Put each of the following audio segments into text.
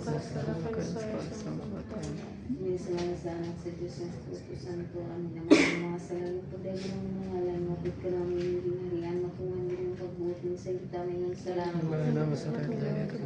Kasalakan sa sangkotay. Minsan sa anak sa Diyos ng Espiritu Santo, amin naman ang mga salamat po dahil ng mga ngalan, mapit ka namin yung ginarian, matungan mo yung pagbuti sa iyo namin ng salamat. Wala na masakit na ito.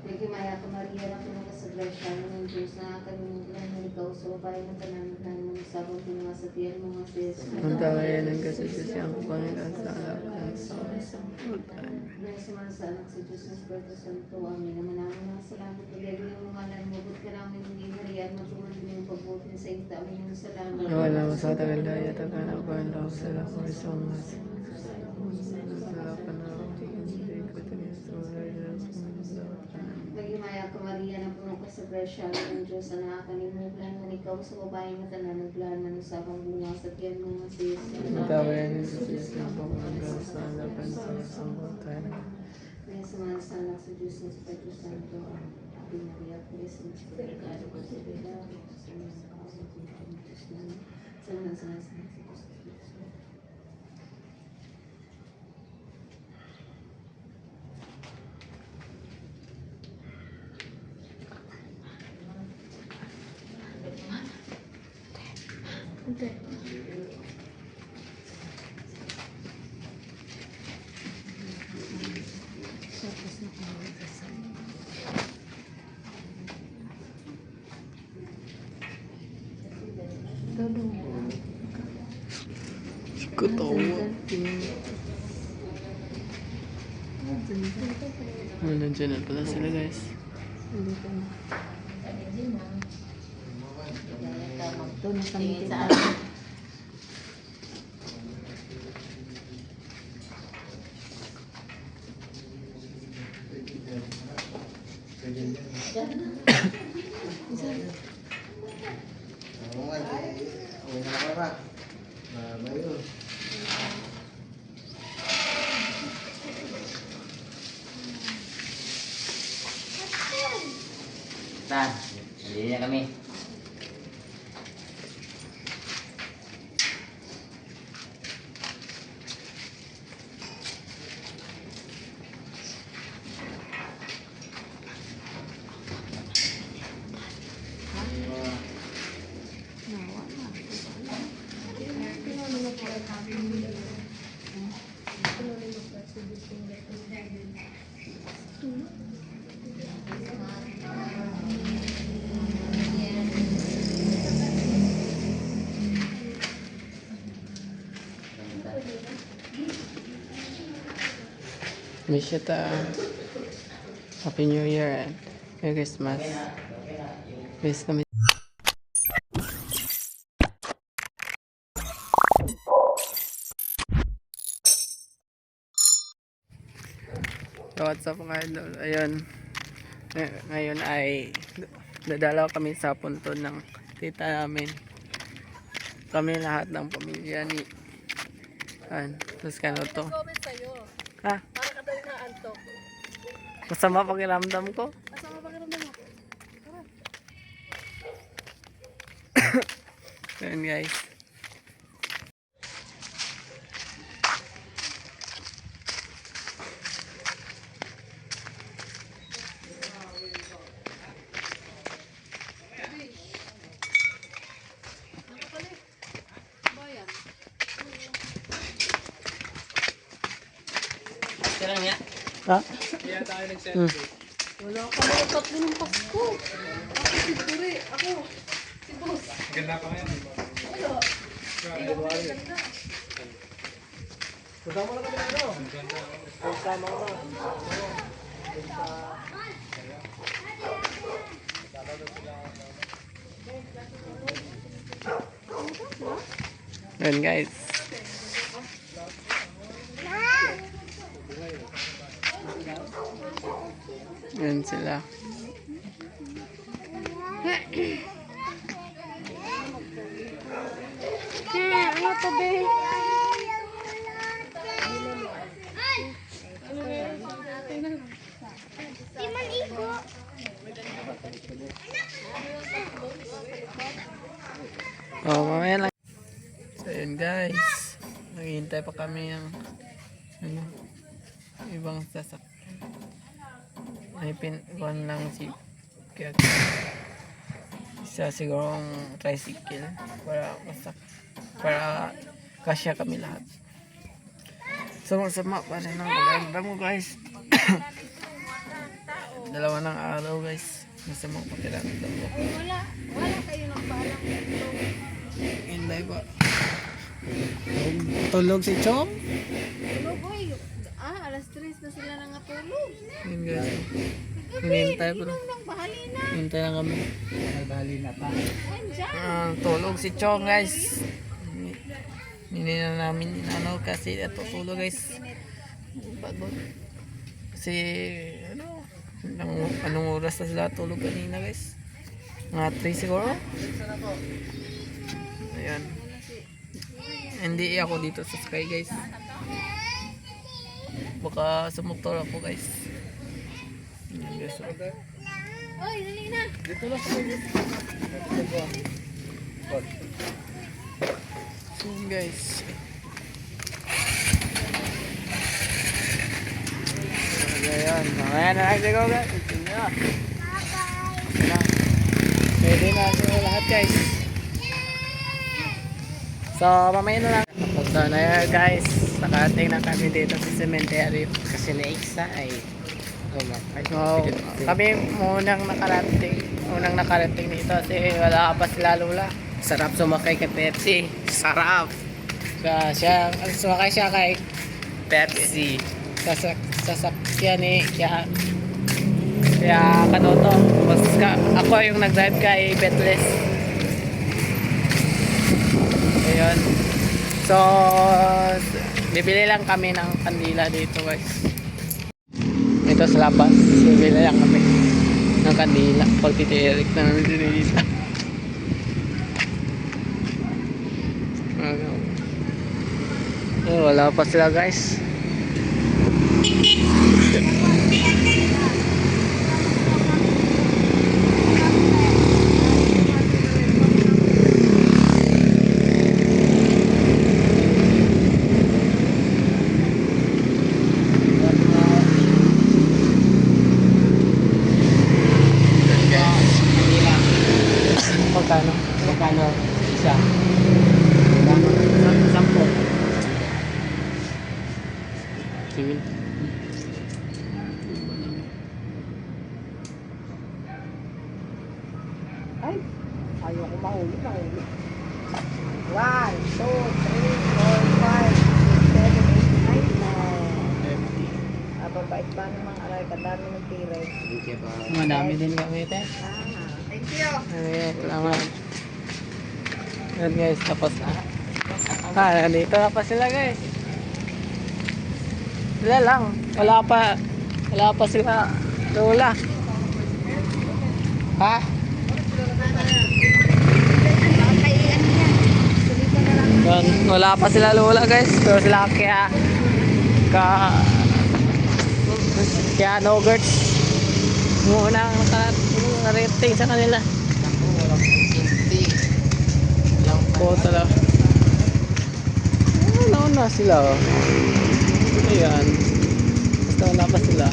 Nagimaya ka Maria na puno ka sa grasya ng Diyos na kalimutan ng ikaw sa babae ng pananahan mo sa mga sa tiyan mga si Jesus. Ang tawayan ka sa Diyos ang Panginoon sa alakan sa sangkotay. Dahil sa anak sa Diyos ng Espiritu Santo, amin naman namin ang salamat po dahil ng mga ngalan, mabot ka namin hindi Maria, matungan mo yung pagbuti sa iyo namin ng salamat. Wala masakit na daya takan ako ang lakas sa lakor sa mga Nagimaya ka Maria na puno ka sa grasya ng Diyos na nakakalimutan mo ikaw sa babae na tananaglan na nasabang bunga sa tiyan mo nga si Jesus. ang tawayan ka sa Diyos ang Panginoon sa alakan sa sangkotay. Dahil sa anak sa Diyos ng Espiritu Santo, Ave Maria, Purísima, pecado concebida, sa Hindi. Katawa. Nandiyan na pala sila guys. Doon na kami sa Tan, hindi na kami. Wish you ta Happy New Year and Merry Christmas. Please kami. So what's up mga idol? Ayun. Ngayon ay dadalaw kami sa punto ng tita namin. Kami lahat ng pamilya ni Tapos kano to? Comment sa'yo. Ha? Para ka daw naantok. Masama pakiramdam ko. Asama pa kiramdam mo? Ayun guys. Kaya lang niya. Ha? Kaya tayo nag-celebrate. Wala ka na tatlo ng Pasko. Ako si Puri. Ako. Si Boss. Ganda pa ngayon. Wala. Hindi ako ganda. Kasama na kami na. Kasama ko na. Ayun guys. Ayun sila. Ano to, be? Oh, mamaya lang. So, yun guys. Naghihintay pa kami ng ano, ibang sasakyan. May pinikuan lang si kaya isa sigurong tricycle para kasya kami lahat. Sama-sama pa rin ang paganda mo guys. Dalawa ng araw guys. Masamang pakiramdam mo. Wala kayo nagpaalam dito. Hinday pa. Tulog si Chong? Tulog, oy. Alas 3 na sila nangatulog. Yun guys. Hinintay pa. Nang bahali na. Hintay lang kami. Andyan. Tulog si Chong guys. Hindi na namin ano kasi natutulog guys. Pagod. Kasi anong oras na sila tulog kanina guys? Mga 3 siguro? Ayan. Hindi ako dito sa Sky guys. Baka sumuktor ako guys. Ayan guys. Oy, dali na. So guys. Ayan. Mamaya na lang siguro guys. Pwede na siguro lahat guys. So mamaya na lang. So na yun guys. Nakarating na kami dito sa cemetery. Kasi na isa ay so, kami unang nakarating dito kasi wala pa sila lula. Sarap sumakay kay Pepsi. Sarap. Sumakay siya kay Pepsi. Sasakyan ni kaya kanoto. Ako yung nag-drive kay Betless. Ayun. So, bibili lang kami ng kandila dito guys. Ito sa labas. Bibili lang kami ng kandila. Pagtitirik na namin dinilita. Wala pa sila guys. Magkano? Isa. 10. Sige. Ay, ayoko mahuli. 1, 2, 3, 4, 5, 6, 7, 8, 9, 10. Mabait ba ng mga aray? Kadami ng tiray. Madami din kami ito. Thank you. Ay, salamat. Yan guys, tapos na. Nandito na pa sila guys. Sila lang. Wala pa sila lola. Ha? Yan, wala pa sila lola guys. Pero sila kaya no girls. Muna ang nakarating sa kanila. Po talaga. Nauna sila. Ayan. Basta wala pa sila.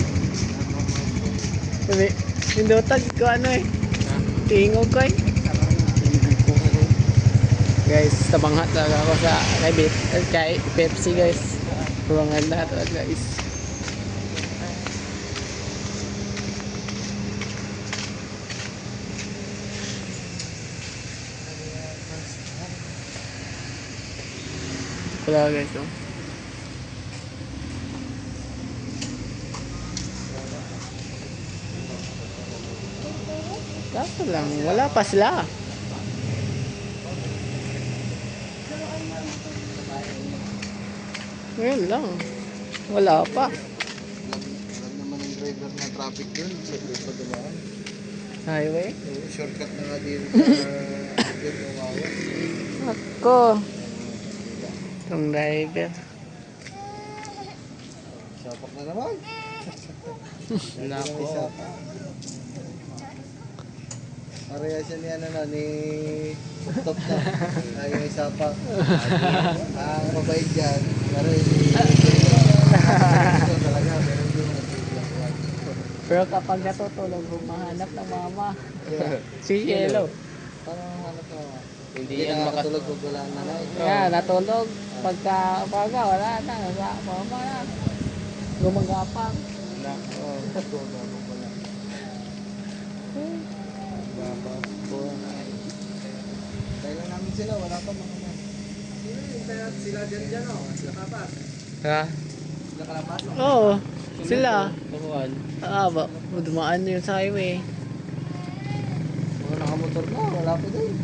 Pindutan ko ano eh. Tingog ko eh. Guys, tabanghat talaga ako sa kay Pepsi guys. Ruangan na talaga guys. Wala guys, no? Dapat lang, wala pa sila. Ngayon lang, wala pa. Alam naman ng driver na traffic dun, sa pa dumaan. Highway? Shortcut na nga dito sa Bumawa. Ako. Itong driver. Sapak na naman. Wala po. Parehas yan ni ano na, ni Top na. Yung isa pa. Ang mabait dyan. Pero ito talaga. Pero yung nag-vlog lang. Pero kapag natutulog, humahanap ng mama. Si Yellow. Parang ano to? Hindi Hindi yan na makatulog pag wala ang nanay. Kaya natulog. Pagka umaga, wala na. Mama na. Gumagapang. Oo, patulog ako pala. Baba. Tayo lang namin sila, wala pa mga man. Sila dyan, o? Sila kapas? Ha? Sila kalapas? Oo. Sila. Bukuan. Ba, dumaan yun sa highway. Mga nakamotor na, wala pa din.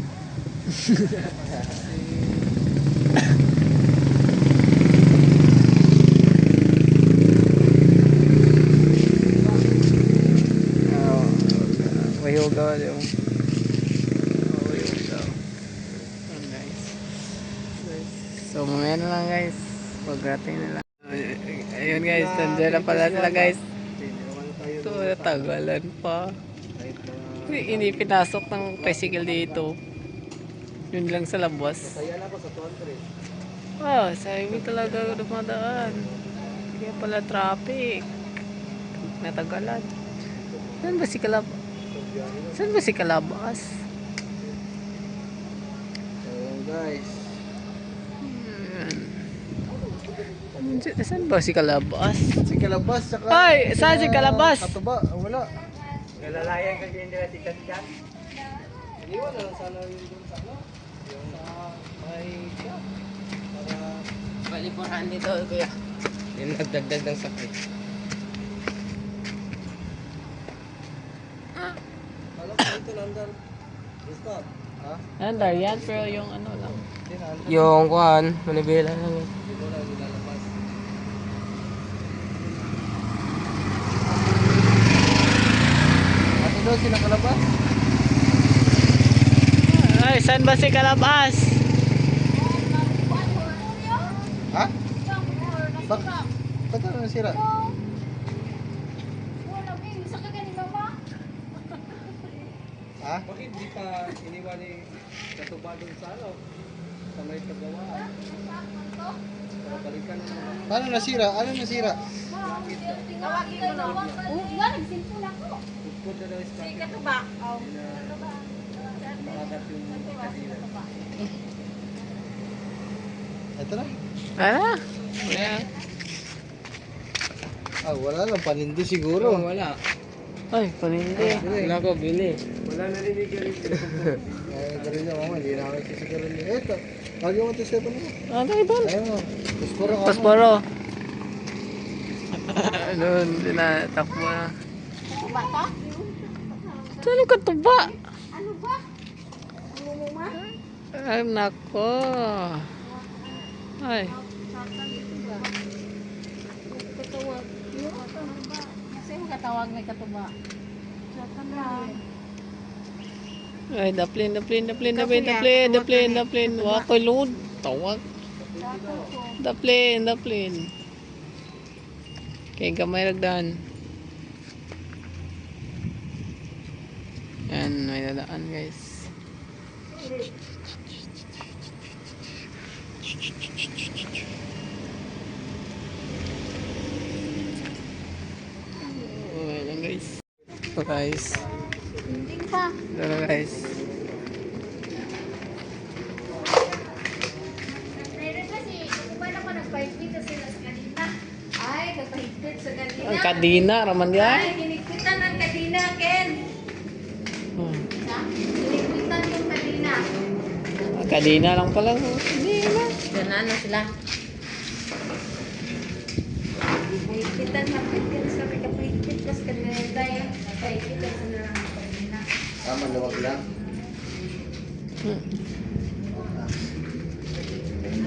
Oo. May hugaw yung. May hugaw. Oh, nice. So, mamaya na lang guys. Pag-rating na lang. Ayun guys, nandiyan na pala sila guys. Ito, natagalan pa. Hindi pinasok ng tricycle dito. Yun lang sa labas. Kaya na ako sa 200. Ah, sa highway talaga dumadaan. Kaya pala traffic. Natagalan. Saan ba si Kalabas? Saan ba si Kalabas? Ayun guys. Saan ba si Kalabas? Si Kalabas, saka... Ay, saan si Kalabas? Katuba, wala. Nalalayan ka din nila si Katkat. Iniwan na lang sana yung doon sa ano. Yung sa may shop. Para... Palipurahan dito, kuya. Yung nagdagdag ng sakit. Alam ko ito nandun. Stop. Ha? Andar yan, pero yung ano lang. Hindi na. Yung kuhan, manibela lang yun. Hindi mo lang nilalabas. Ato daw sila Kalabas? Ay, saan ba si Kalabas? Ha? Ba't ano nasira? Ha? Bakit di pa iniwan ni Katuba doon sa ano? Sa may paggawa. Balikan na naman. Paano nasira? Ano nasira? Pupod na daw sa makakat yung kadila. Ito na. Ano? Wala. Ah, wala lang. Panindi siguro. Wala. Ay, panindi. Wala ko, bili. Ay, galing na mama. Hindi na ako sisigaran niya. Eto. Lagi mo ito sa ito mo. Ano ito? Ayaw mo. Pusporo ka mo. Pasporo. Ano, hindi na takbo na. Saan yung katuba? Ay, nako. Ay. Katawag may katuba. Ay, daplin. Wakoy load. Tawag. Daplin. Kaya gamay ragdan. Yan, may dadaan guys. Okay lang guys. Ito guys. Ito na guys. Ay, kapahigpit sa kanina. Ang kadina, raman yan. Ay, hinigpitan ng kadina, Ken. Hinigpitan yung kadina. Kadina lang pala. Hindi na. Ganun na sila. Higpitan, higpitan sa kapahigpit kas kanina yan. Kapahigpitan sa narang kadina. Tama, luwag lang.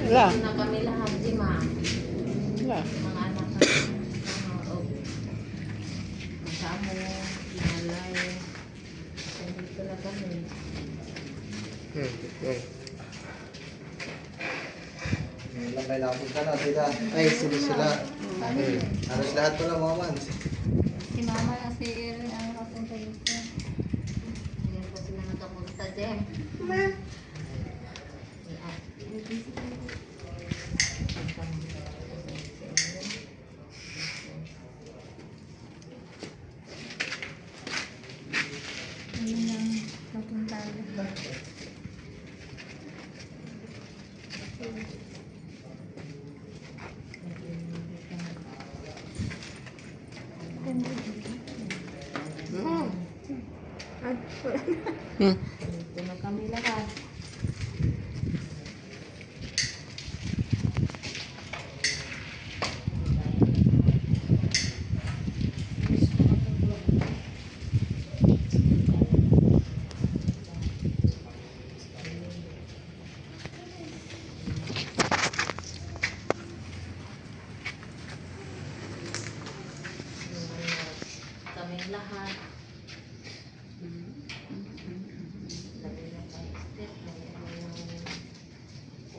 Wala. Na kami lahat, di ma. Wala. Mga anak na. Kasama, malay. Nandito na kami. Ilang kayo nakapunta na sila. Ay, sila. Halos lahat pala mga man. Si mama na si Erin ang nakapunta dito. Ayan po sila Sem. Hmm. Ito na kami lahat. Kaming lahat. Labi na kay step. Labi yung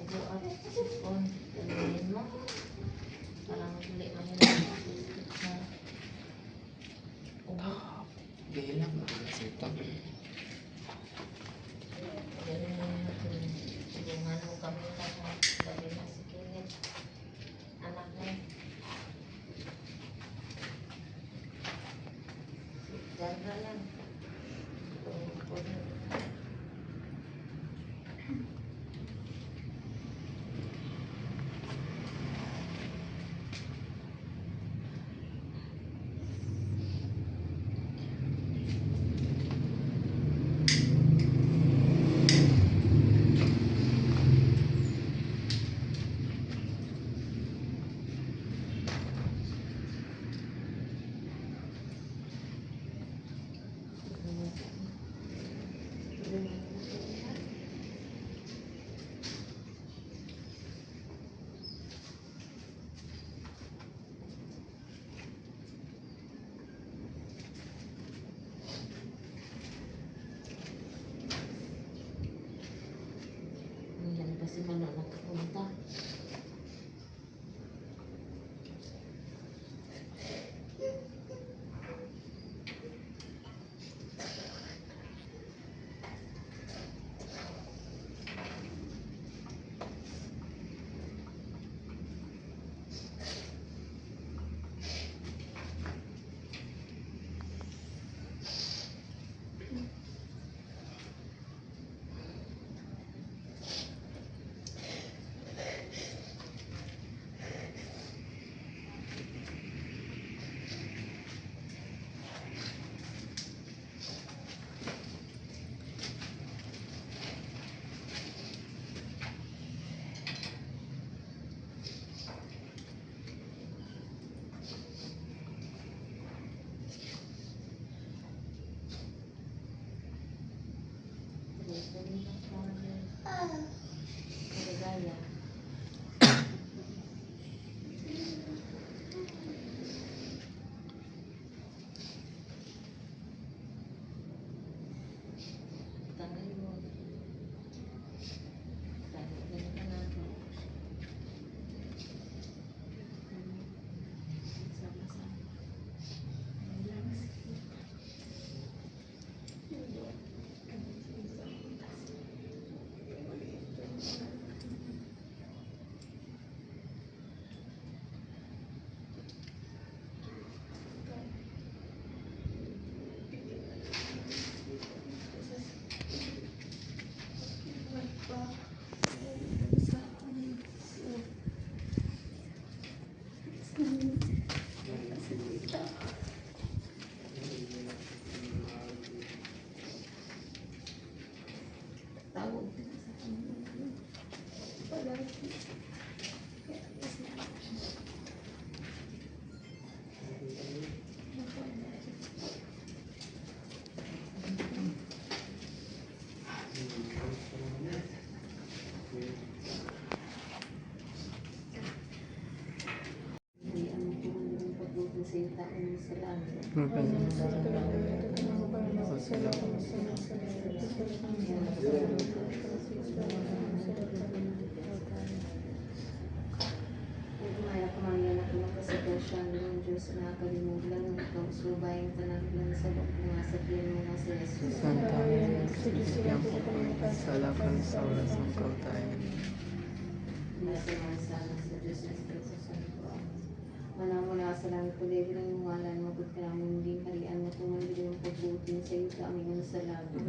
ubo at sipon. Labihin mo. Parang huli mo yun ang step na ubo. Bilang ito. Ganun mo natin. Tulungan mo kami lahat. Labi na si Kenneth. Anak mo. Jaga lang. Tungkol. Yan pa si Mano nakapunta. Kalagaya. Tangay mo. Tangay ka natin. Sama-sama. Relax. Tawag kita sa kanila. Hindi ano po ang pagbuti sa iyo taon sa langit. Maya kumain ako ng kasagaw grasya ng Diyos na nakalimutan ng ikaw subayang tanaglan sa mga sakyan mo nga si Jesus. Santa Maria, Sisiyan po kami kasalakan sa oras ng kamatayan. Nasaman sana sa Diyos na Espiritu Santo. Manamula sa langit ko, Lady ng iwalan, mabot ka namin hindi harian mo kung hindi yung pagbutin sa iyo kami ng salamat.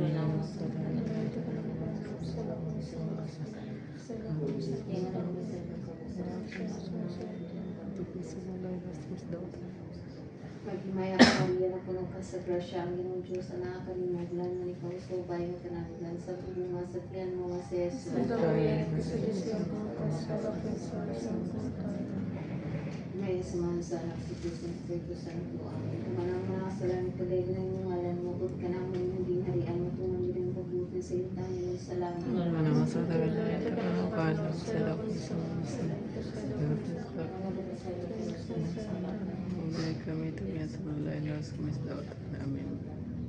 Maghimaya ka, Maria, na punong ka sa grasya, ang ginong Diyos na nakakalimuglan, na ikaw subay mo kanaglan sa mga sakyan mo nga si Jesus. May samahan sa anak si Diyos ng Espiritu Santo. Amen. Kumanang mga salamat ko, Lady ng iwalan, mabot ka namin hindi harian mo kung hindi yung pagbutin sa iyo kami ng salamat. Ano masadagal na ito ang paano sa lakon sa mga Huwag kami tumiyan sa mga lahinas kami sa dapat namin.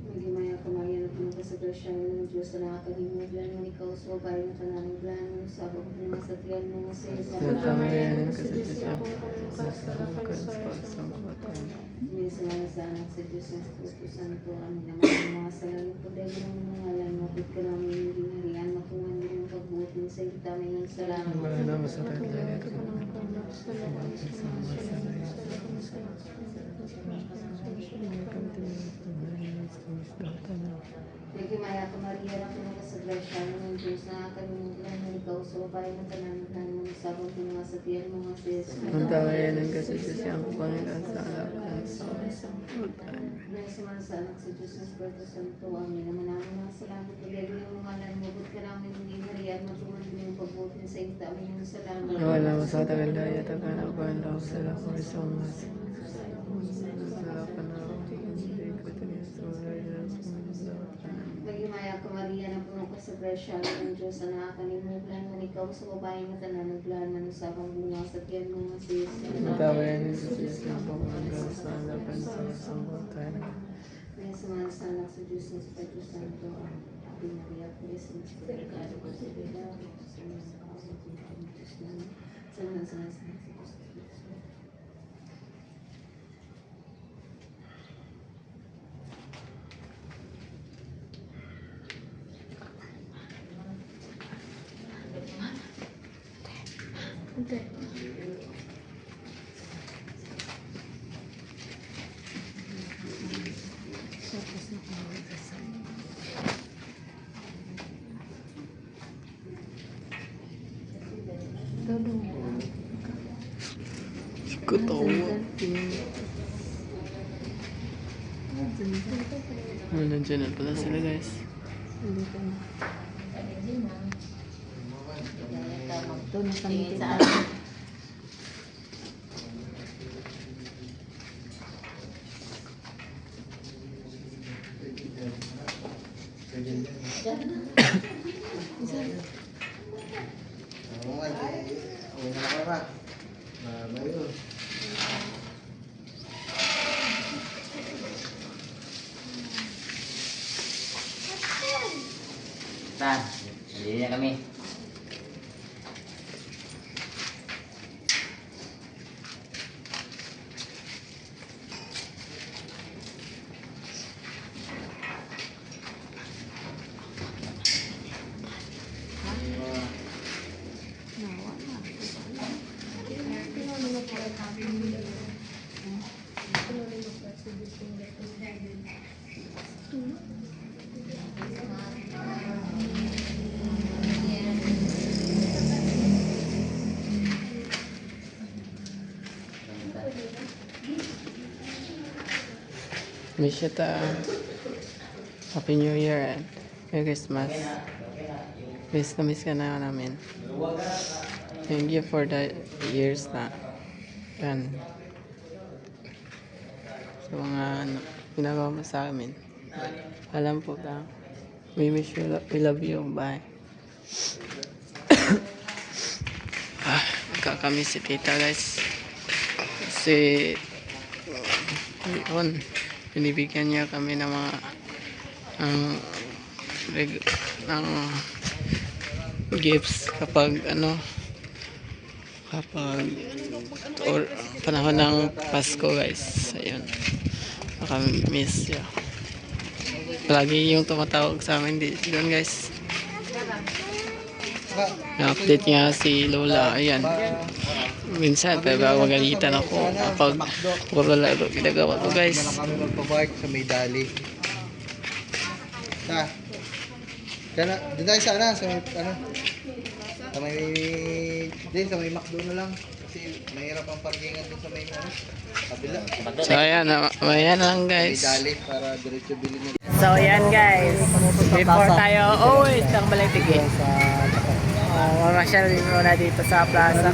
Magimaya ka, Maria, na punong ka sa grasya ng Diyos na nakakalimuglan, na ikaw subay mo kanaglan sa mga sakyan mo nga si Jesus. Santa Maria, ng kasadisyan, kasalakan sa pagsangkatan. May samahan sa anak sa Diyos ng Espiritu Santo. Amen. Naman mga salamat ko, Lady ng iwalan, mabot ka namin hindi harian mo kung hindi yung pagbutin sa iyo kami ng salamat. Wala na masadagal na ito. Nagimaya ka, Maria, na punong ka sa grasya ng Diyos na nakakalimuglan, na ikaw subay mo kanaglan mo sa mga sakyan mo nga si Jesus. Santa Maria, ng kasadisyan, Panginoon sa alakan sa pagkain. May samahan sa anak sa Diyos ng Espiritu Santo. Amen. Naman namin mga salamat ko, Lady ng iwalan, mabot ka namin hindi harian mo kung hindi yung pagbutin sa iyo kami ng salamat. Wala masadagal na ito ka na ba ang lakas sa lakon sa mga sa lakan na hindi ko tiniyan sa mga lahinas kami sa Magimaya ka, Maria, na puno ka sa grasya ng Diyos na nakakalimuglan, na ikaw sa babae na tananaglan, na nasabang bunga sa tiyan mo nga si Jesus. Santa Maria, ng kasadisyan, Panginoon sa alakan sa sangkatan. May samahan sa anak sa Diyos ng Espiritu Santo. Ave Maria, Purísima, pecado concebida, samahan sa anak sa Diyos. Katawa. Nandiyan na pala sila, guys. Tingin sa akin. Tan, hindi na kami. Miss you ta. Happy New Year and Merry Christmas. Miss na miss ka na namin. Thank you for the years na. Yan. Sa mga ginagawa mo sa amin. Alam po ka. We miss you. We love you. Bye. Kakamiss si tita, guys. Kasi yun, binibigyan niya kami ng mga ng gifts kapag kapag panahon ng Pasko guys. Ayun. Nakamiss siya. Palagi yung tumatawag sa amin doon guys. Na-update nga si Lola. Ayan. Minsan magagalitan ako kapag puro laro ginagawa ko guys. Kami magpapark sa may dali. Doon tayo sana sa may, sa may McDo na lang. Kasi mahirap ang parkingan doon sa may kabila. So ayan lang May guys. dali para diretso bilhin mo. So ayan guys. Before tayo ang Balagtigi. Mamasyal din muna dito sa plaza.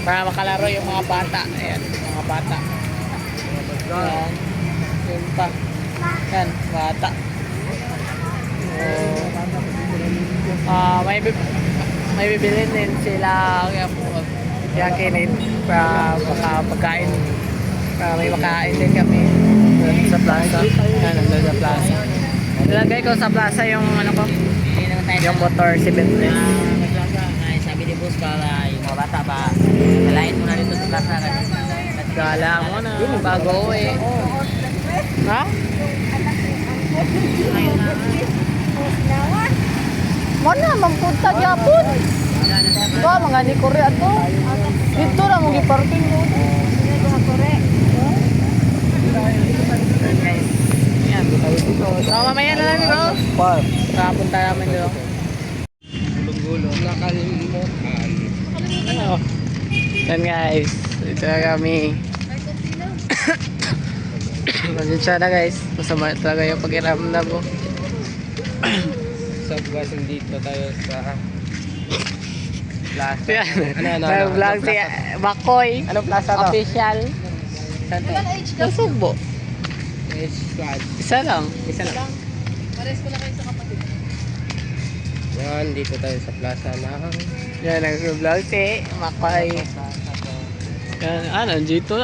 Para makalaro yung mga bata. Ayan, mga bata. Ayan. Yun pa. Ayan, bata. May bibili din sila kaya kinid para pagkain. Para may makain din kami sa plaza. Ayan, nandun sa plaza. Nilagay ko sa plaza yung yung motor si Bentley. Sabi ni boss para yung mga bata ba, kalain mo na dito sa plaza. Gala mo na bago uwi. Ha? Mana mampunta gyapon. Ba mga ni Korea to. Dito ra mo gi-parking mo. Guys. Yan. So mamaya na lang bro. Papunta namin doon. Gulong-gulong. Nakalimutan. Ano? Yan guys. Ito na kami. Pasensya na guys. Masama talaga yung pag-iramdam mo. So guys, dito tayo sa plaza. Yan. Nag-vlog si Bakoy. Anong plaza to? Official. Nasugbo. Isa lang. Isa lang. Pares ko na kayo sa kapatid. Yan, dito tayo sa plaza na. Yan, nag-vlog si Bakoy. Yan, nandito.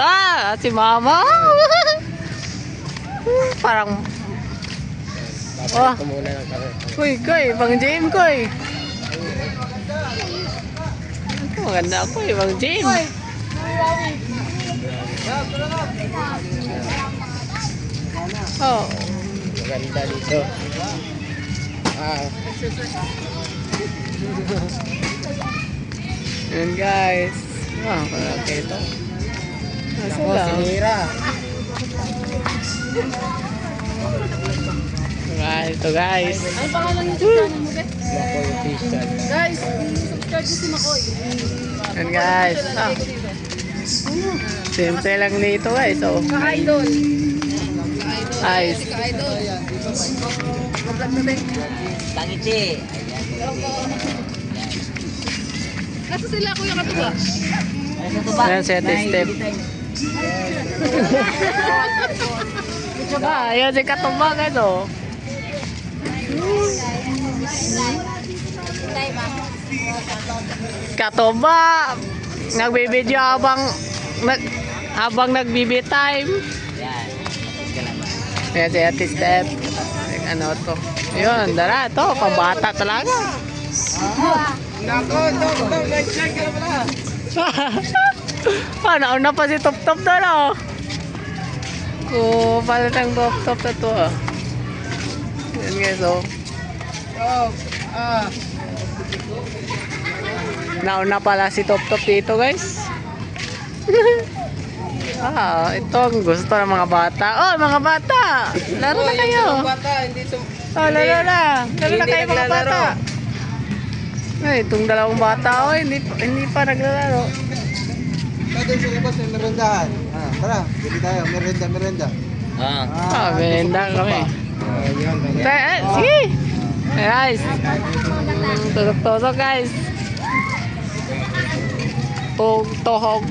Si Mama. Parang Babalik ko muna ng kami. Koy, pang James, Koy. Ito, maganda ako pang James. Oh, Maganda dito. yun guys. Okay ito. Nasa Ako, lang. sinira. Ito guys. Ano pangalan yung channel mo, guys? Makoy official. Guys, subscribe ko si Makoy. Yun guys. Simple lang dito guys. So, Ka-idol. ayos. Ka-idol. Mag-vlog na din. Tangichi. Nasa sila, Kuya Katuba? Ayan, set step. Ayan si Katuba guys. Oh. Katuba. Nagbibideo habang nagbibi time. Yan. Ayan si Ate Steph. Ano to? Yun, dara. Ito, pambata talaga. Nako, nag-check ka na pala. Nauna pa si Top Top doon, oh. Palit ang Top Top na to, ah. Yan guys, oh. Nauna pala si Top Top dito, guys. Ito ang gusto ng mga bata. Oh, mga bata! Laro na kayo. Bata, hindi to. Laro na. Laro na Hindi kayo mga naglalaro. bata. Ay, itong dalawang bata, oh, hindi pa naglalaro. Doon sa labas may merendahan. Tara, bili tayo. Merenda. Merenda kami. Ayun, Sige! Guys! Tusok-tusok, guys. Tohog.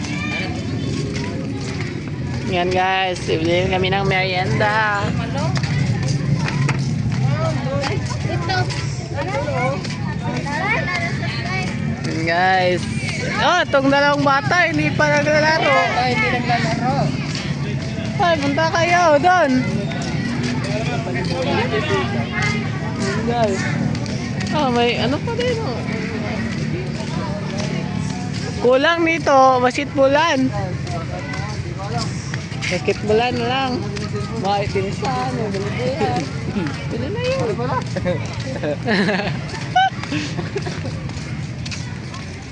Yan, guys. Ibili kami ng merienda. Yan, guys. Oh, itong dalawang bata, hindi pa naglalaro. hindi naglalaro. Ay, punta kayo doon. Guys. May ano pa din, oh. Kulang nito, basketballan. Basketballan na lang. Bakit tinisan? Pili na yun.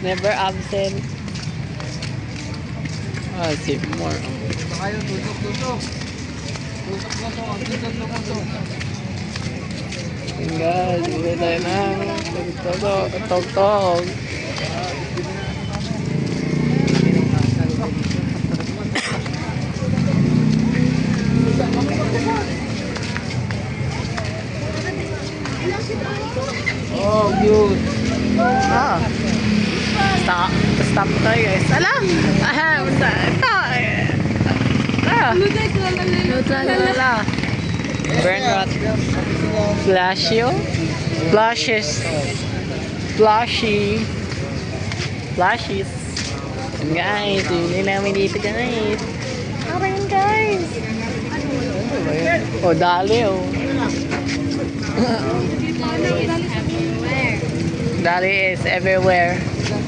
Never absent. Ah, sip more. Kayo, tusok. Tusok mo to. Ang tusok mo to. Guys, hindi tayo ng tog-tog. Oh, cute. Ah. Stop tayo guys. Alam! Ito. Lutra. Burn rot. Flashio. Flashes. Flashes. And guys, yun namin dito guys. Ayan guys. Oh, dali oh. Dali is everywhere.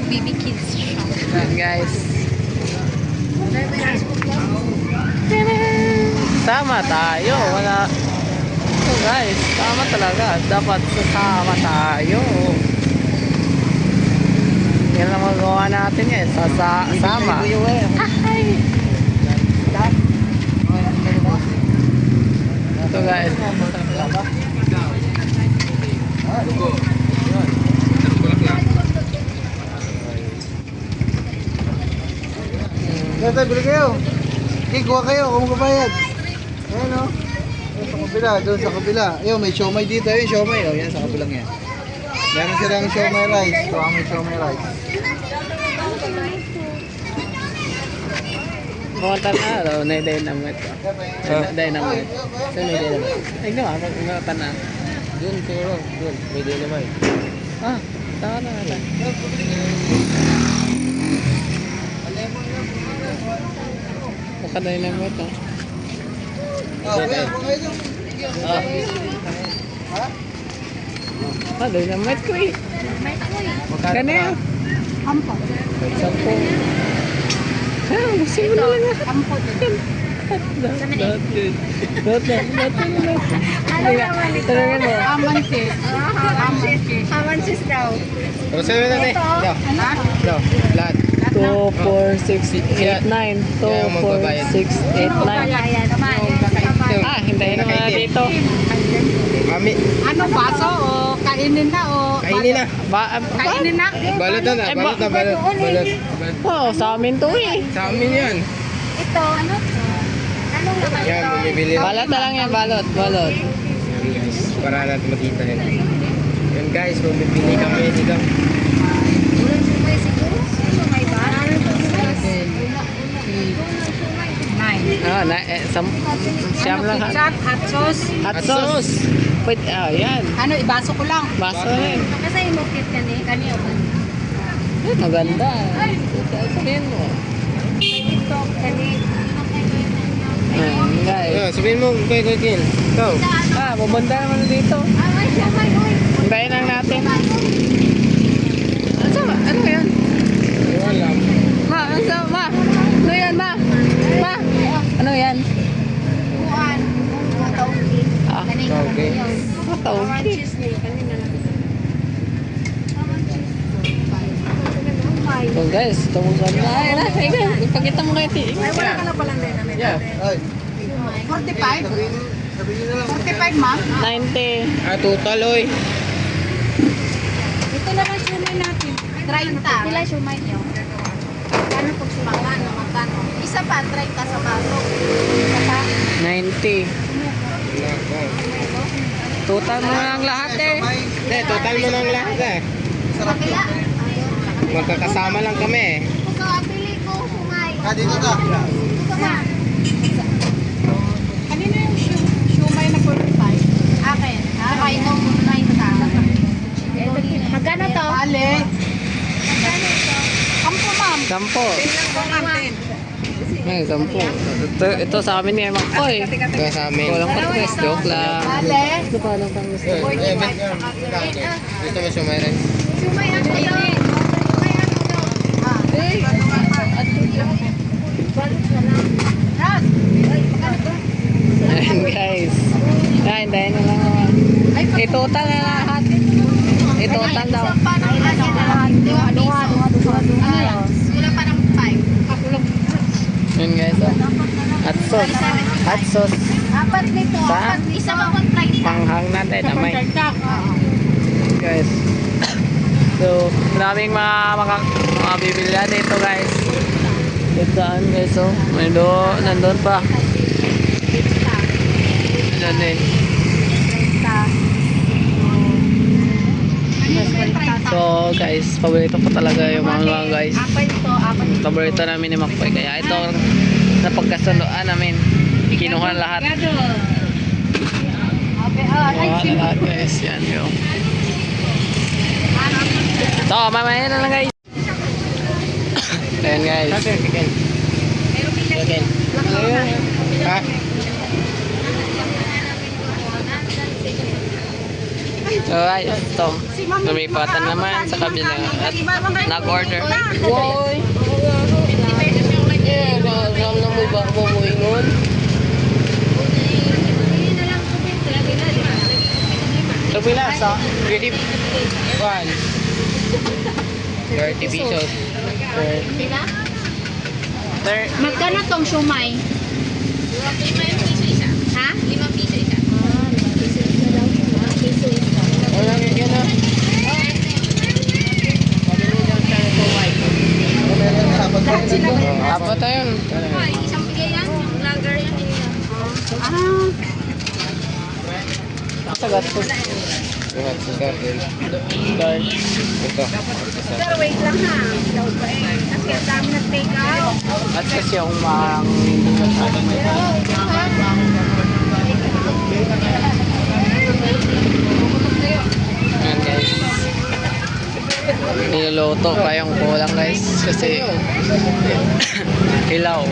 BB Kids shop. Ayan guys. Sama tayo. Wala. So guys, sama talaga. Dapat sasama tayo. Yan lang magawa natin yan. Sama. Ito guys. Tayo, bili kayo. Okay, kuha kayo. Kung magbabayad. Ayan o. Sa kabila, doon sa kabila. Ayun, may siomay dito. Ayun, siomay. O, yan, sa kabilang yan. Meron silang siomay rice. Ito ang may siomay rice. Kumunta na. Na-dynamite. Dynamite. Saan may dynamite? Ay, no. Kumunta na. Doon, pero. Doon, may dynamite. Ah, tama na natin. Maka-dynamite oh. Kuya, kuha kayo doon. Ah, dynamite ko eh. Kano yan? Ampo. 10. Ah, gusto mo na lang yan. Ampo din. Talaga mo. Amansis. Amansis daw. O, sabi na natin. Ito, lahat. 2, 4, 6, 8, 9. 2, 4, 6, 8, 9. Ah, hintayin mo na dito. Mami, Ano, baso o kainin na o... kainin na. Kainin na? Balot na. Ay, Balot na, balot. Balot. Oh, sa amin to eh. Sa amin yan. Ito, ano? Anong naman Yan, bumibili. Balot na lang yan, balot. Balot. Yan guys, para natin makita yun. Yan guys, bumibili kami dito. Ah, siyam lang. Ketchup, hot sauce. Hot sauce. Wait, yan. Ano, ibaso ko lang. Baso na yun. Kasi inukit ka ni. Kani o Maganda. Sabihin mo. Ito, kani. Ayan, guys. Sabihin mo kay Kin. Ikaw. Ah, pumunta naman na dito. Ay, siya, may, oy. Hintayin lang natin. Ano yan? Wala. Ma, ano yan, ma? Ma, ano yan? Kuan. Matauki. Ah, Kani. Okay. matawag. So guys, tumusan na. Ay, ipakita mo kayo. Ay, wala ka na palang dynamite. Yeah. Ay, 45? sabihin nyo na lang. 45, ma'am? 90. Total, oy. Ito na lang sumay natin. 30. Pila sumay niyo? Ano pag sumay? Magkano? Isa pa, 30 sa baso. Isa pa. 90. Total mo na ang lahat eh. Hindi, total mo ng lahat eh. Sa pila? Magkakasama lang kami eh. Ito, pili ko sumay. Dito ka. Ito ma. Kanina yung sumay na 45? Akin. Saka itong 90. Magkano to? Ale. Magkano ito? Kampo, ma'am. 10. Ay, 10. Ito sa amin ni Emak ko eh. Ito sa amin. Walang patres, joke lang. Ale. Ito pa lang pang gusto. Dito mo siya mayroon. Sumay ano daw? Sumay ano daw? Ayan guys. Ayan, dahil na lang naman. I-total na lahat. I-total daw. Wala pa ng 5. Ayan guys. Oh. Hot sauce. Hot sauce. Apat nito. Sa? Isa pa pang 30. Panghang natin. Amay. Guys. So, maraming mga bibili dito guys. Ito saan guys. Oh. May nandun pa. Nandun din. So guys, paborito ko talaga yung mga guys. Paborito namin ni Makpoy. Kaya ito napagkasundoan namin. Kinuha lahat. Lahat guys. Yan yung. So, mamaya na lang guys. Ayan guys. Ha? So ayun, ito. Lumipatan naman sa kabila at nag-order. Woy! Eh, nagam na mo ba mo ingon? Kabila sa 30 pesos. Magkano tong siomay? 5 piso isa. Ha? 5 piso isa. Wala nga gano'n. Apat na yun. Isang bigay yan. Yung vlogger yan. Sagat po. Pero wait lang ha. Kasi ang dami nag-take out. At kasi yung mga hindi masyadong may Ayan guys. Niluluto pa yung kulang guys. Kasi hilaw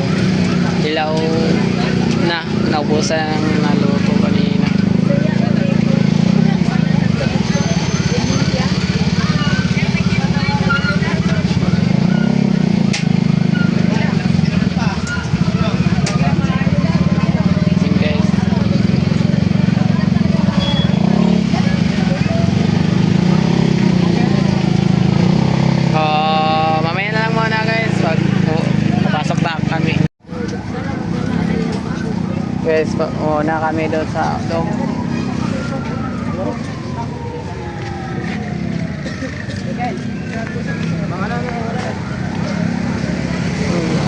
na naubusan ng naluto kanina. Ayan guys. Mamaya na lang muna guys pag papasok na kami guys, na kami doon sa loob.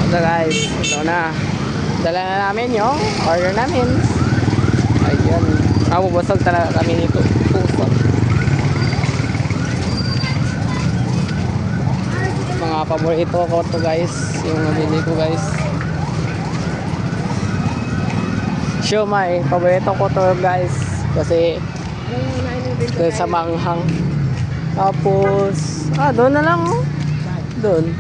Ito guys, ito na dala na namin yung order namin. Ayun, mabubusog talaga kami nito. Puso. Mga paborito ko to guys, yung nabili ko guys. Siomay, paborito ko to guys kasi doon sa manghang. Tapos doon na lang oh. Doon.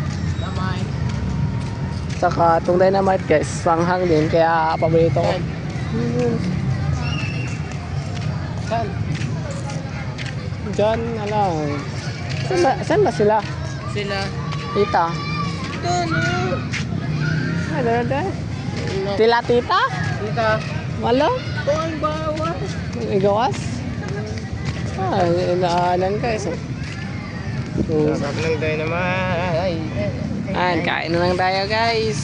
Saka itong dynamite guys, manghang din kaya paborito ko. Saan? Diyan na lang. Saan ba sila? Sila. Tita. Ano? Tila tita? Tita. Malo? Tuan bawas. Igawas? Inaanan ka eh. Sarap lang tayo naman. Ayan, kain na lang tayo guys.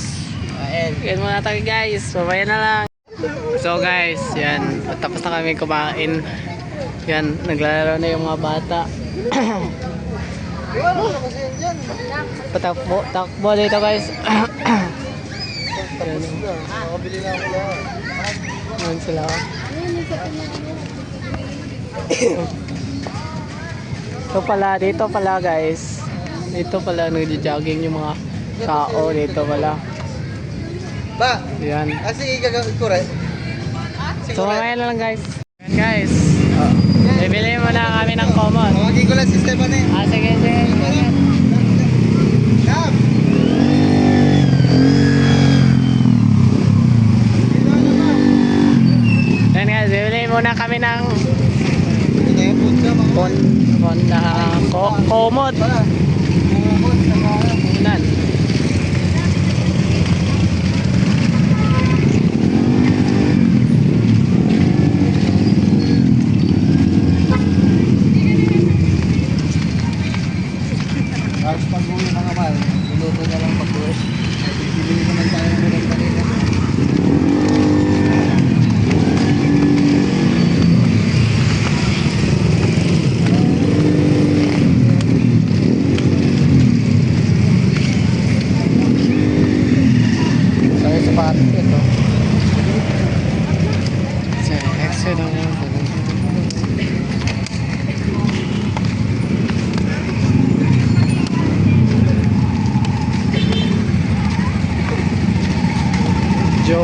Kain muna tayo guys. Babaya na lang. So guys, yan. Tapos na kami kumain. Yan, naglalaro na yung mga bata. Takbo dito guys. Makabili na ako lahat. Ayan sila. So pala, dito pala guys. Dito pala nagja-jogging yung mga tao. Dito pala. Ba? Yan. Sige, gagawin ko rin. So mamaya na lang guys. Ayan guys. Bibili mo na kami ng common. Tawagin ko lang si Stephanie. Sige, sige. Kam! Ayan guys, bibili muna kami ng Ito yung food ka, mga komod. Kumot, saka Unan.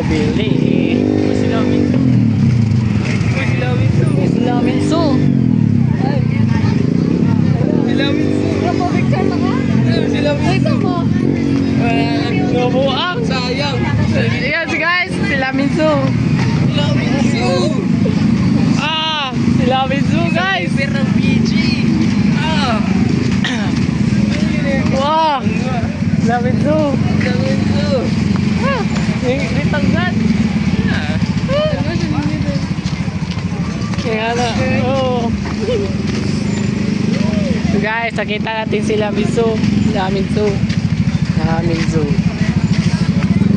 bili. Sila Minso. Sila Minso. Picture mo ka? Sila Ito mo. Nabuang. Sayang. Yes guys, sila Minso. Sila Minso guys. Pero BG. Wow. Sila Minso. Ditanggat. Kaya na. Oh. So guys, nakita natin sila Minso. Sila Minso.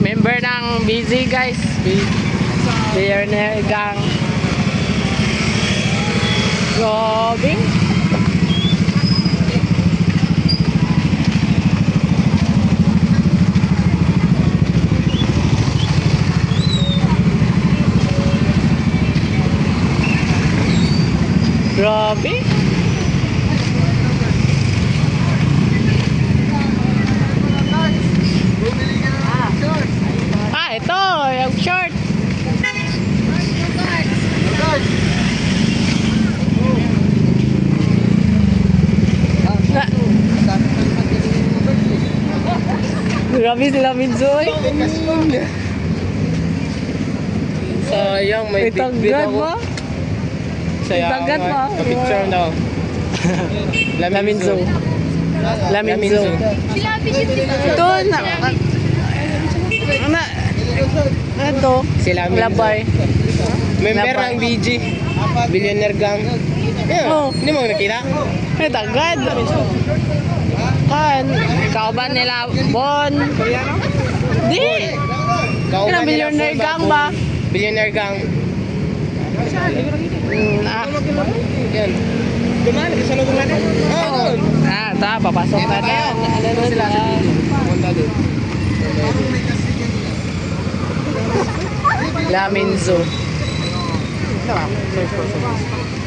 Member ng Busy guys. Billionaire Gang. Grabe. Grabe. Ito, yung short. Na, grabe sila Minso eh. Sayang, may big Itagad bid ako. mo? Sayang. Itagad mo? Picture daw. Laminzo. Laminzo. Sila Bidyo dito. Ito na. Ito. Sila Minso. Labay. Member Labay. ng BG. Billionaire Gang. Yeah. Oh. Hindi mo nakita? Itagad. Kan. Ikaw ba nila Bon? Di. Kauban Ilang nila billionaire full gang bago. ba? Billionaire Gang. Yan. Dumali, kasunod mo natin. Oo. Papasok natin. Ano sila? Punta doon. Laminzo.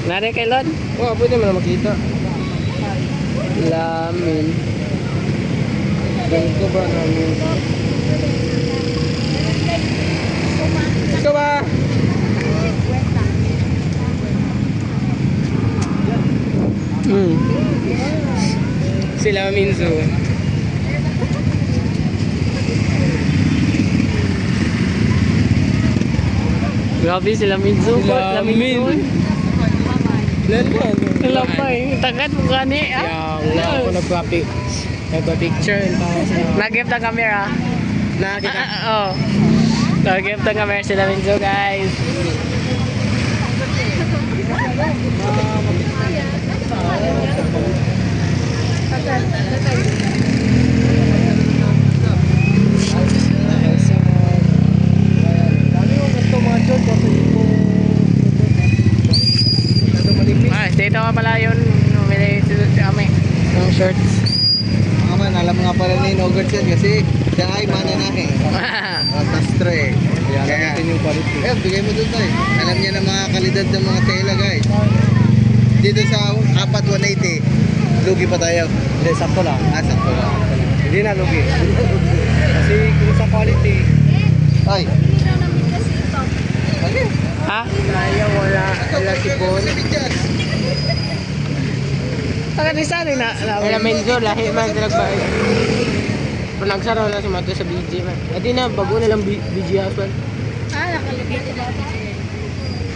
Nari kay Lon? Oo, pwede mo na makita. Lamin. Ganito ba namin? Ito ba? Sila Minso. Grabe sila Minzo. Lamin. Lamin. Lalapay. Tagat mo gani. Wala ako nagpa-picture. Nag-give the camera. Nakakita. Oh. Nag-give the camera sila Minzo guys. Dito nga pala yun. Umili kami ng shorts. Mga man, alam nga pala ni Nogurt yan kasi siya ay mananahe. Tastre. Kaya, yung quality. bigay mo dun tayo. Alam niya ng mga kalidad ng mga tela guys. Dito sa 4,180, lugi pa tayo. Hindi, sakto lang. Sakto lang. Hindi na lugi. Kasi kung sa quality, Ay, okay. Ha? kaya wala si Bon. Tagat isa rin na. Wala Menzo, lahi man nagbayad. Pero nagsaro na si Mato sa BG man. Adi na, bago na lang BG husband. Nakalagay dito.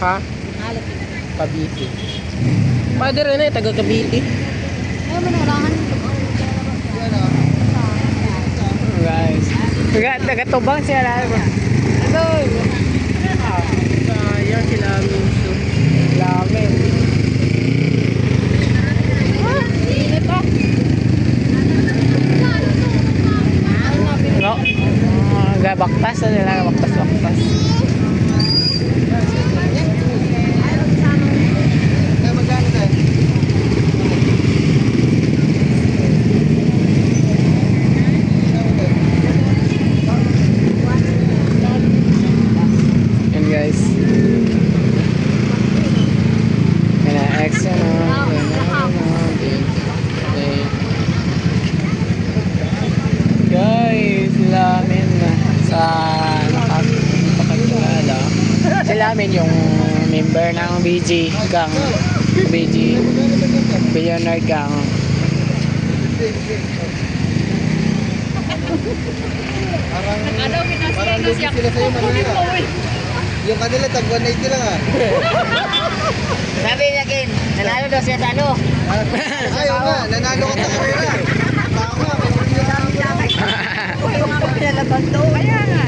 Ha? Kabiti. Father na eh, taga Kabiti. Ay, manurangan nito. Guys. Tagatubang siya lang. Ito. Sayang sila Minso. Lamin. No. Baktas na nila. Baktas. Magkano tayo? Yan guys. Yan na. Extra na. Guys, lamin na sa namin yung member ng BG Gang. BG Billionaire Gang. Parang lugi sila sa'yo, Manila. Yung kanila, tag 180 lang ah. Sabi niya, Ken, nanalo daw siya sa ano. Ayaw nga, nanalo ka sa karera. Baka nga, may muli na kami Kaya nga.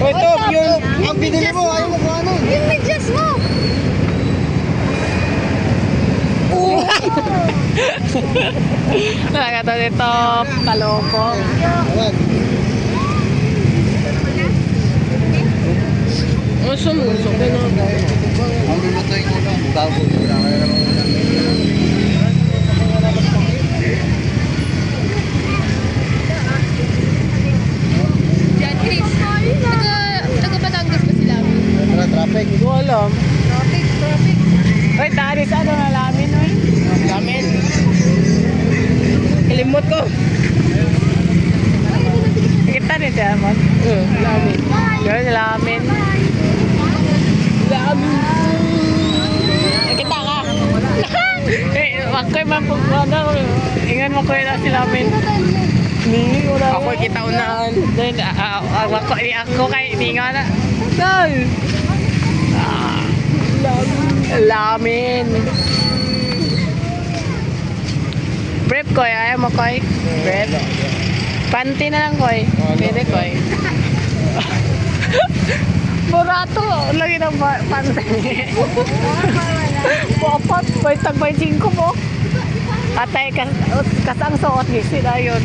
Hoy, Top, yun. Ang binili mo, ayaw mo kung ano. Yung medyas mo. Nakakatawa nito, kaloko. Awan. Oh, sumusok din ako. Ang lulutuin ko lang, baboy. Wala ka na naman ulam. Diyan, Chris. Taga Batangas ba sila? Tara, traffic. Hindi ko alam. Traffic. Hoy, taris ano na lamin, hoy? Lamin. Kalimot ko. Kita rin siya, Mon. Lamin. Yun, lamin. Kita ka. Makoy man po ano. Ingan mo ko na si lamin. Ni, wala. Ako kita unahan. Then, ako kay ni nga na. Dal. Lamin. Prep ko, ayaw mo koy. Prep. Panty na lang koy. Pwede koy. Burato, lagi ng panty. Papat, may tagbay 5 mo. Atay, kasang suot ni sila yun.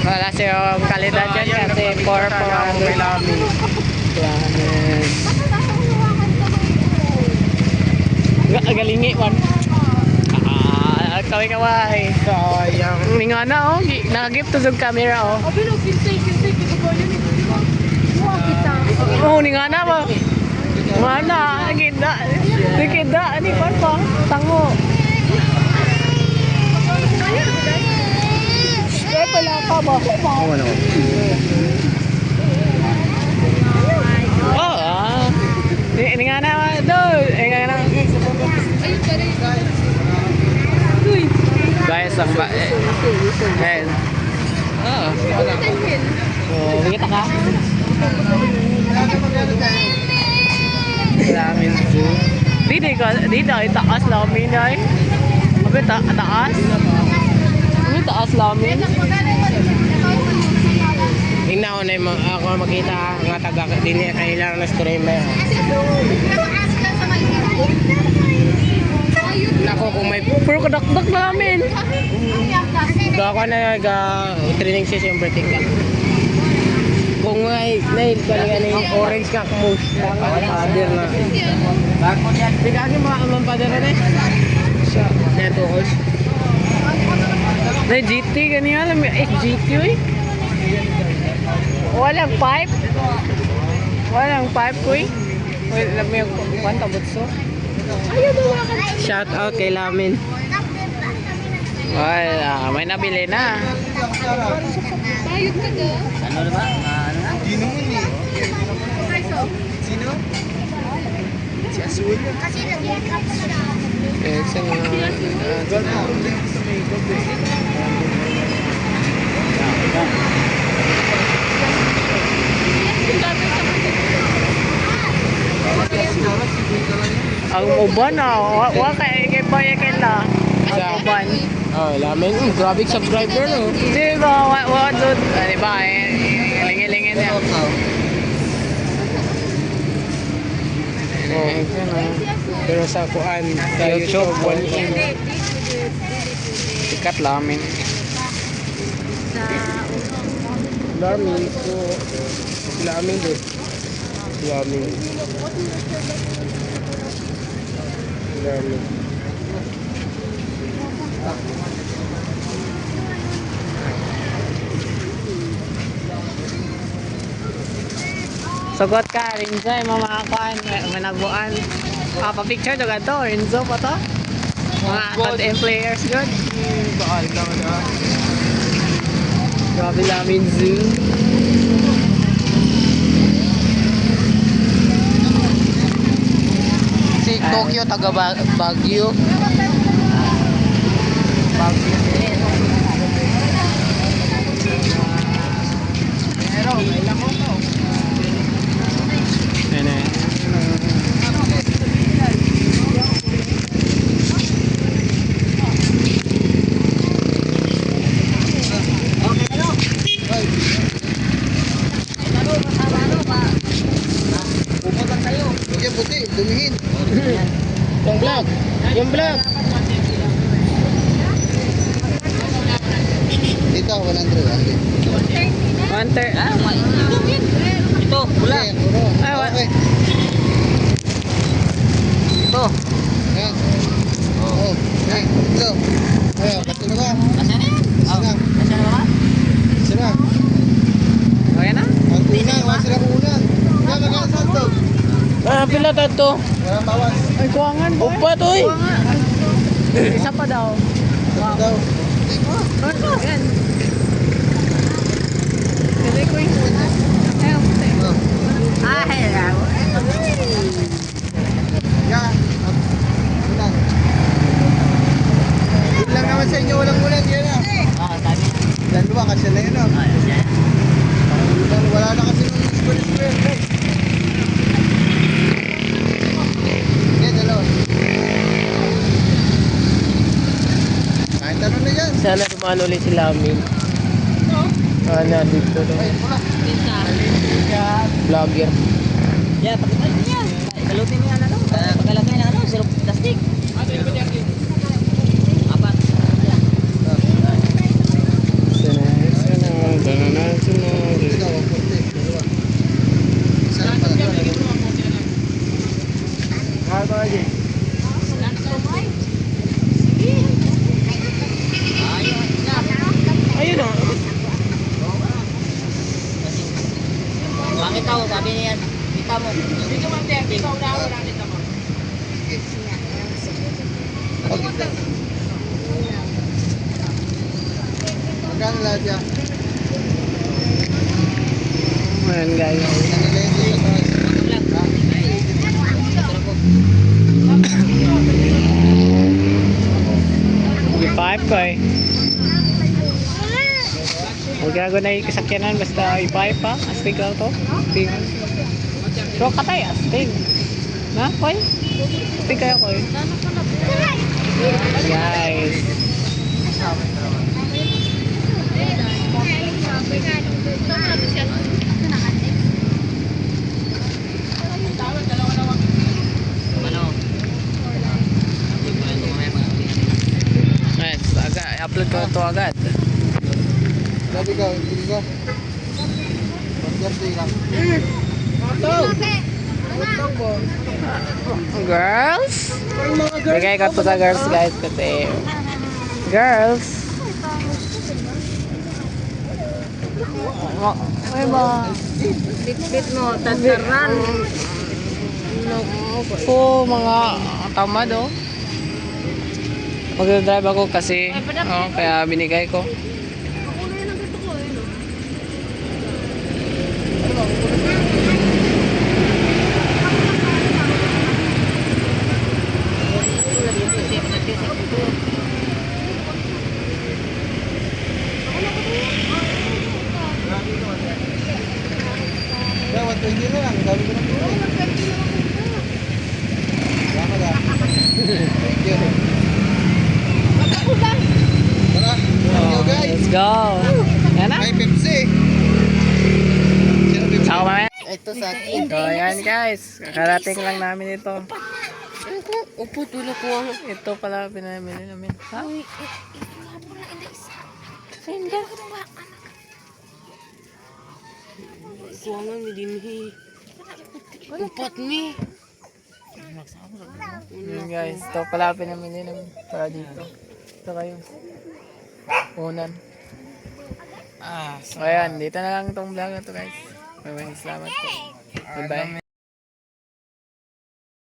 Wala siyang kalidad dyan kasi 4 May lamin. Galingi man. Kaway-kaway. Sayang. Nga na oh, nag-gift to sa camera oh. Pero kinsay, kita ko yun. Kita. Oh, ni nga na ba? Mana, gida. Gida, ani pa tango. Kaya pala ka ba? Oo, ano? Oh, ni nga na do. Nga na. Ayun ka rin. Guys, ang ba guys. Oh, oh, kita ka? Lamin po. Dito itaas lamin ay. Abi taas. Abi taas lamin. Tingnan ko na yung ako makita nga taga din kailangan na streamer. Nako kung may Puro kadakdak namin. ako na training session breaking ka. Kung may nail ka yung orange ka kumus pader na. Bako yan. Bigyan mo ang pader na siya. Neto host. Na GT ganyan alam mo GT oy. Walang pipe. Walang pipe ko eh. Wala mo yung kwanta butso. Shout out kay Lamin. Wala, may nabili na. Bayot ka ga. Ano na ba? Sino mo ni? Sino? Si Azul. Eh, sa ang uban na, wa kay boy kay la. Ang uban. Oh, Lamin. Grabe subscriber no. Di ba, wa dud, di ba? Lingi-lingi niya. Oh. Pero sa kuan, sa YouTube, Sikat lamin. Lamin ko. Lamin din. Lamin. Garlic. Sugot ka, Rinzo, yung mga kuan, managbuan. Pa-picture to ganito, Rinzo pa to? Mga content players, good. Bakal lang na. Grabe namin zoo. Si Tokyo, taga Baguio. Ano eh. Sige, puti, dumihin. Yung vlog. Yung vlog. Dito, 100. Hunter, Ito, Wala. Okay. ito. Yan. Oh, yan. Ito. Ayan, bato na ba? Nasaan na? Sira. Nasaan na ba? Sira. okay na? Ang unang, wala sila unang. Yan, magkakasal to. Pila to? Walang bawas. Ay, kuwangan boy. Upa to eh. Isa pa daw. Ito daw. Yan. Pwede ko yung ayun, puti. Oh. Ay, Yan. Unang. Yun lang naman sa inyo, walang ulan. Yan na. Oo, sabi na. Dalawa kasi na yun. Oh. Wala na kasi nung square. Yan, dalawa. Kahit ano na yan. Sana dumaan ulit si Lamin. Sana dito no. Ay, wala. Vlogger. Yeah, pagkakalagay mo yan. Galutin mo yan, ano? Pagkalagay na, ano? Sirup plastic. Apat. Ikaw, ang puti. Dalawa. Isa lang pala. Ayun o. Bakit tao? Sabi niya yan. Kita mo. Okay. Magkano lahat yan? Ayan guys. Ano nila yung sa taas? I-pipe ko eh. Huwag gago na ikasakyanan basta i-pipe ha. Astig lang to. Astig. So katay, astig. Na, koy? Astig kayo koy. Guys. Ano? Yes, agad. I-upload ko ito agad. Sabi ka, hindi ka. Pag-jersey lang. Girls? Bigay ko to sa girls guys kasi girls. Ay ba? Bit mo, tasaran. Po mga tamad oh. Mag-drive ako kasi kaya binigay ko. Kaya, 120 na lang. Sabi ko na po. Salamat ah. Thank you. Tara. Thank you guys. Let's go. Yan na. May Pepsi. Sino Pepsi? Saka mamaya. Ito sa akin. So yan guys. Kakarating lang namin ito. Upo, tulo ko ang... Ito pala pinamili namin. Ha? Kuwangan mi din hi. Upat mi. Yun guys, ito pala pinamili namin para dito. Ito kayo. Unan. So ayan, dito na lang itong vlog na to guys. Maraming salamat po. Goodbye.